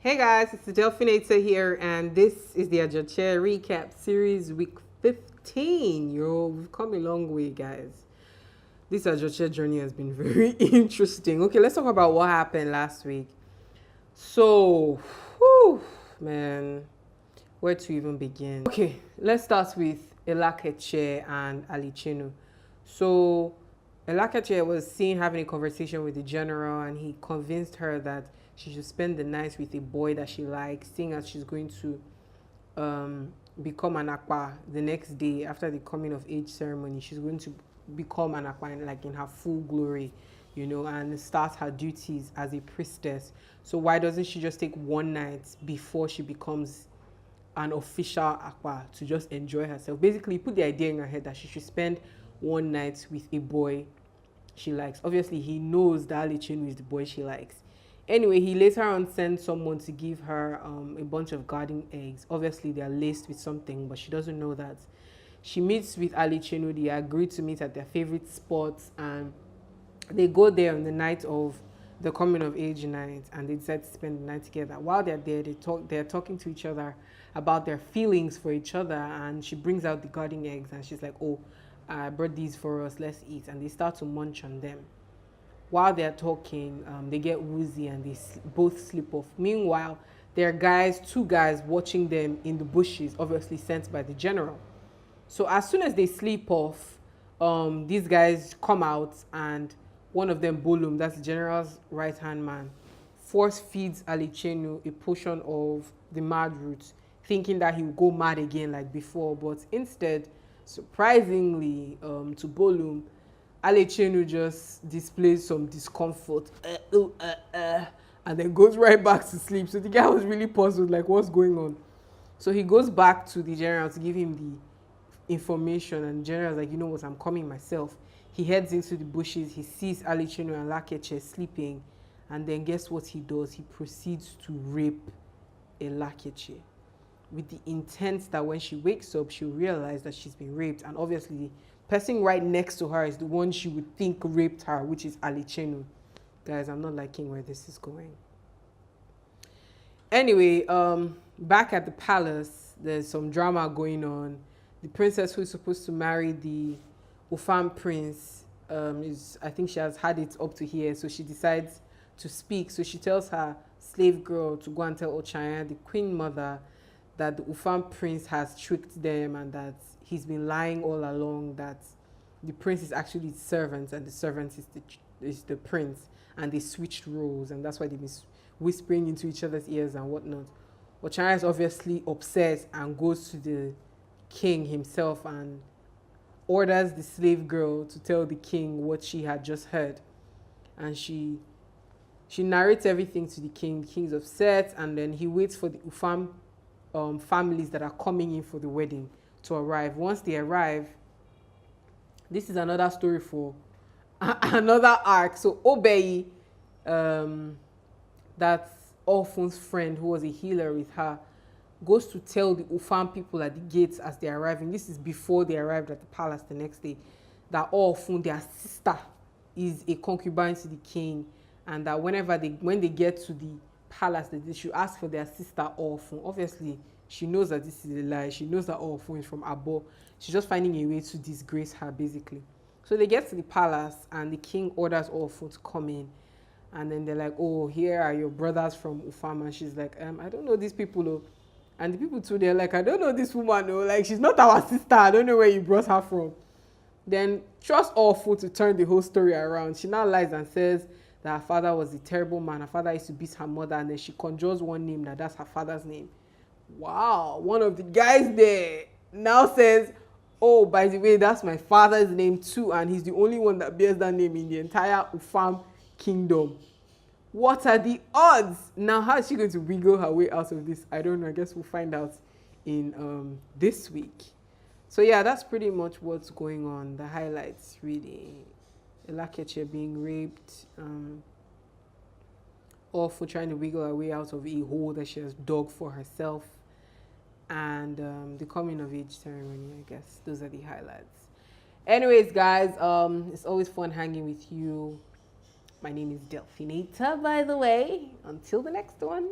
Hey guys, it's the Delphine here, and this is the Ajoche recap series week 15. Yo, we've come a long way, guys. This Ajoche journey has been very interesting. Okay, let's talk about what happened last week. So, whew, man, where to even begin? Okay, let's start with Elakeche and Alichenu. So, Elakeche was seen having a conversation with the general, and he convinced her that she should spend the night with a boy that she likes, seeing as she's going to become an akpa the next day after the coming of age ceremony. She's going to become an akpa like in her full glory, you know, and start her duties as a priestess. So why doesn't she just take one night before she becomes an official akpa to just enjoy herself? Basically, put the idea in her head that she should spend one night with a boy she likes. Obviously, he knows that Alichenu is the boy she likes. Anyway, he later on sent someone to give her a bunch of garden eggs. Obviously, they are laced with something, but she doesn't know that. She meets with Alichenu. They agree to meet at their favorite spots, and they go there on the night of the coming of age night, and they decide to spend the night together. While they're there, they're talking to each other about their feelings for each other, and she brings out the garden eggs, and she's like, "Oh, I brought these for us, let's eat." And they start to munch on them. While they're talking, they get woozy and they both sleep off. Meanwhile, there are two guys watching them in the bushes, obviously sent by the general. So as soon as they sleep off, these guys come out, and one of them, Bolum, that's the general's right-hand man, force feeds Alichenu a portion of the mad root, thinking that he will go mad again like before. But instead, surprisingly, to Bolum, Alichenu just displays some discomfort and then goes right back to sleep. So the guy was really puzzled, like, what's going on? So he goes back to the general to give him the information, and the general is like, you know what, I'm coming myself. He heads into the bushes, he sees Alichenu and Lakeche sleeping, and then guess what he does? He proceeds to rape Lakeche with the intent that when she wakes up, she'll realize that she's been raped, and obviously person right next to her is the one she would think raped her, which is Alichenu. Guys, I'm not liking where this is going. Anyway, back at the palace, there's some drama going on. The princess who is supposed to marry the Ufam prince, I think she has had it up to here, so she decides to speak. So she tells her slave girl to go and tell Ochaya, the queen mother, that the Ufam prince has tricked them and that he's been lying all along, that the prince is actually the servant and the servant is the prince, and they switched roles, and that's why they've been whispering into each other's ears and whatnot. Ochaya is obviously upset and goes to the king himself and orders the slave girl to tell the king what she had just heard. And she narrates everything to the king. The king's upset, and then he waits for the Ufam families that are coming in for the wedding to arrive. Once they arrive, this is another story for another arc. So Obei, that's Orphan's friend who was a healer with her, goes to tell the Ufam people at the gates as they're arriving. This is before they arrived at the palace the next day, that Orphan, their sister, is a concubine to the king, and that when they get to the palace, that they should ask for their sister Orphan. Obviously, she knows that this is a lie. She knows that Orphan is from Abo. She's just finding a way to disgrace her, basically. So they get to the palace, and the king orders Orphan to come in. And then they're like, oh, here are your brothers from Ufam. And she's like, I don't know these people, though. And the people too, they're like, I don't know this woman, though. Like, she's not our sister. I don't know where you brought her from. Then trust Orphan to turn the whole story around. She now lies and says that her father was a terrible man. Her father used to beat her mother, and then she conjures one name that's her father's name. Wow, one of the guys there now says, oh, by the way, that's my father's name too, and he's the only one that bears that name in the entire Ufam kingdom. What are the odds? Now, how is she going to wiggle her way out of this? I don't know. I guess we'll find out in this week. So yeah, that's pretty much what's going on. The highlights, really. Elakeche being raped, or for trying to wiggle her way out of a hole that she has dug for herself, and the coming of age ceremony. I guess those are the highlights. Anyways, guys, it's always fun hanging with you. My name is Delphine, by the way. Until the next one.